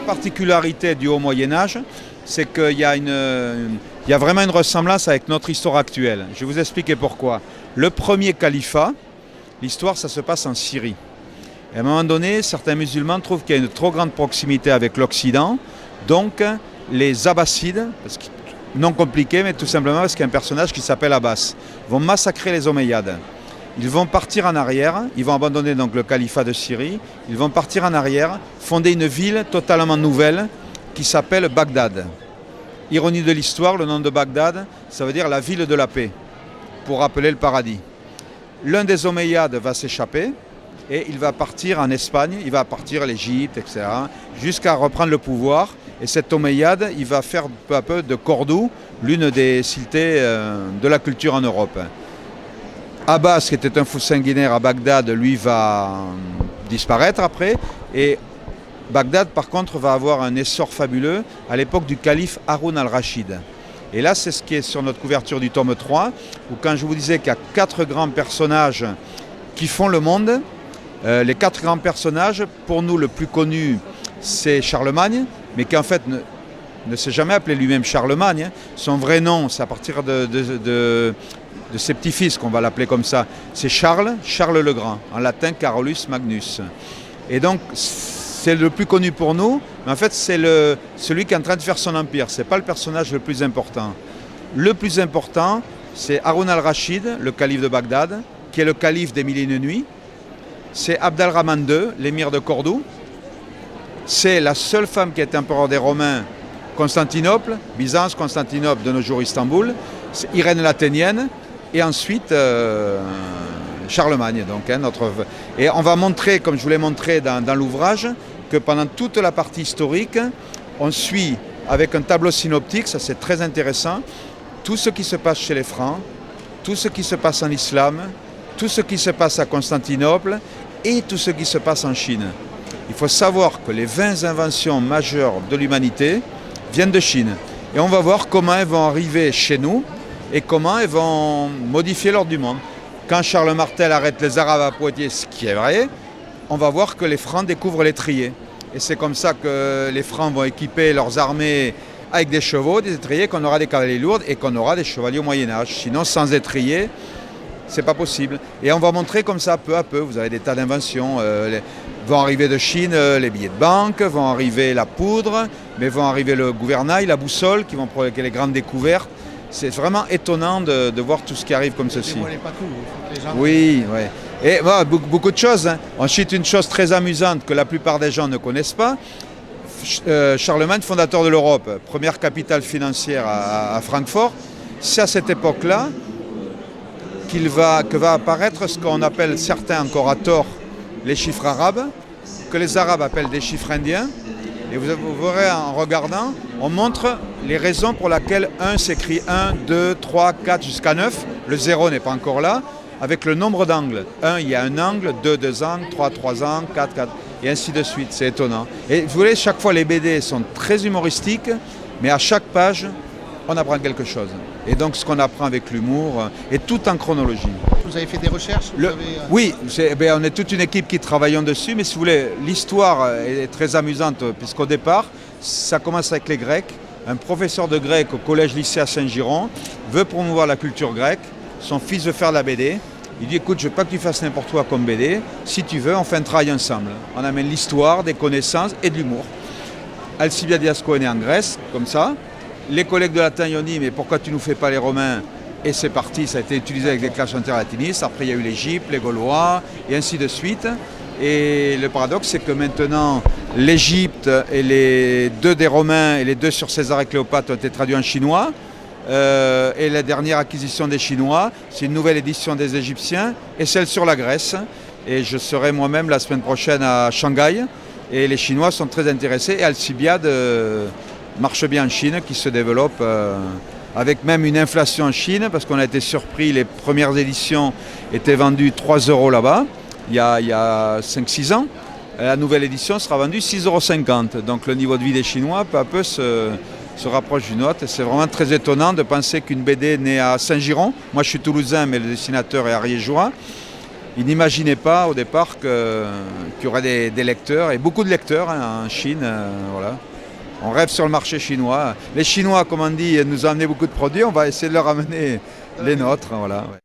La particularité du Haut Moyen-Âge, c'est qu'il y a vraiment une ressemblance avec notre histoire actuelle. Je vais vous expliquer pourquoi. Le premier califat, l'histoire, ça se passe en Syrie. Et à un moment donné, certains musulmans trouvent qu'il y a une trop grande proximité avec l'Occident. Donc, les Abbassides, non compliqué, mais tout simplement parce qu'il y a un personnage qui s'appelle Abbas, vont massacrer les Omeyyades. Ils vont partir en arrière, ils vont abandonner donc le califat de Syrie, ils vont partir en arrière, fonder une ville totalement nouvelle qui s'appelle Bagdad. Ironie de l'histoire, le nom de Bagdad, ça veut dire la ville de la paix, pour rappeler le paradis. L'un des Omeyyades va s'échapper et il va partir en Espagne, il va partir à l'Égypte, etc., jusqu'à reprendre le pouvoir. Et cet Omeyyade, il va faire peu à peu de Cordoue l'une des cités de la culture en Europe. Abbas, qui était un fou sanguinaire à Bagdad, lui va disparaître après. Et Bagdad, par contre, va avoir un essor fabuleux à l'époque du calife Haroun al-Rachid. Et là, c'est ce qui est sur notre couverture du tome 3, où quand je vous disais qu'il y a 4 grands personnages qui font le monde, les 4 grands personnages, pour nous, le plus connu, c'est Charlemagne, mais qui en fait ne s'est jamais appelé lui-même Charlemagne. Son vrai nom, c'est à partir de ses petits-fils qu'on va l'appeler comme ça. C'est Charles le Grand, en latin Carolus Magnus. Et donc, c'est le plus connu pour nous, mais en fait, c'est celui qui est en train de faire son empire. Ce n'est pas le personnage le plus important. Le plus important, c'est Haroun al-Rachid, le calife de Bagdad, qui est le calife des Mille et une nuits. C'est Abd al-Rahman II, l'émir de Cordoue. C'est la seule femme qui est empereur des Romains, Constantinople, Byzance, Constantinople, de nos jours Istanbul. C'est Irène l'Athénienne. Et ensuite, Charlemagne. Donc, Et on va montrer, comme je vous l'ai montré dans l'ouvrage, que pendant toute la partie historique, on suit avec un tableau synoptique, ça c'est très intéressant, tout ce qui se passe chez les Francs, tout ce qui se passe en islam, tout ce qui se passe à Constantinople et tout ce qui se passe en Chine. Il faut savoir que les 20 inventions majeures de l'humanité viennent de Chine. Et on va voir comment elles vont arriver chez nous et comment elles vont modifier l'ordre du monde. Quand Charles Martel arrête les Arabes à Poitiers, ce qui est vrai, on va voir que les Francs découvrent l'étrier. Et c'est comme ça que les Francs vont équiper leurs armées avec des chevaux, des étriers, qu'on aura des cavaliers lourds et qu'on aura des chevaliers au Moyen-Âge. Sinon, sans étrier, c'est pas possible. Et on va montrer comme ça, peu à peu, vous avez des tas d'inventions. Vont arriver de Chine les billets de banque, vont arriver la poudre, mais vont arriver le gouvernail, la boussole, qui vont provoquer les grandes découvertes. C'est vraiment étonnant de voir tout ce qui arrive comme ceci. Pas tout, il faut que les gens... Oui, oui. Et voilà, beaucoup de choses. Hein. Ensuite, une chose très amusante que la plupart des gens ne connaissent pas. Charlemagne, fondateur de l'Europe, première capitale financière à Francfort, c'est à cette époque-là que va apparaître ce qu'on appelle, certains encore à tort, les chiffres arabes, que les Arabes appellent des chiffres indiens. Et vous verrez en regardant, on montre les raisons pour lesquelles 1 s'écrit 1, 2, 3, 4 jusqu'à 9. Le 0 n'est pas encore là, avec le nombre d'angles. 1, il y a un angle, 2, 2 angles, 3, 3 angles, 4, 4, et ainsi de suite. C'est étonnant. Et vous voyez, chaque fois, les BD sont très humoristiques, mais à chaque page, on apprend quelque chose. Et donc, ce qu'on apprend avec l'humour, et tout en chronologie. Vous avez fait des recherches Oui, on est toute une équipe qui travaillons dessus, mais si vous voulez, l'histoire est très amusante, puisqu'au départ, ça commence avec les Grecs. Un professeur de grec au collège-lycée à Saint-Giron veut promouvoir la culture grecque. Son fils veut faire de la BD. Il dit, écoute, je ne veux pas que tu fasses n'importe quoi comme BD. Si tu veux, on fait un travail ensemble. On amène l'histoire, des connaissances et de l'humour. Alcibiades est né en Grèce, comme ça. Les collègues de latin y ont dit, mais pourquoi tu ne nous fais pas les Romains? Et c'est parti, ça a été utilisé avec des classes interlatinistes. Après, il y a eu l'Égypte, les Gaulois, et ainsi de suite. Et le paradoxe, c'est que maintenant, l'Égypte et les 2 des Romains et les 2 sur César et Cléopâtre ont été traduits en chinois. Et la dernière acquisition des Chinois, c'est une nouvelle édition des Égyptiens et celle sur la Grèce. Et je serai moi-même la semaine prochaine à Shanghai. Et les Chinois sont très intéressés. Et Alcibiades marche bien en Chine, qui se développe avec même une inflation en Chine, parce qu'on a été surpris, les premières éditions étaient vendues 3 € là-bas, il y a 5-6 ans. La nouvelle édition sera vendue 6,50 €. Donc le niveau de vie des Chinois, peu à peu, se rapproche d'une autre. Et c'est vraiment très étonnant de penser qu'une BD née à Saint-Giron, moi je suis toulousain mais le dessinateur est ariégeois, il n'imaginait pas au départ qu'il y aurait des lecteurs, et beaucoup de lecteurs en Chine. Voilà. On rêve sur le marché chinois. Les Chinois, comme on dit, nous ont amené beaucoup de produits, on va essayer de leur amener les nôtres. Voilà, ouais.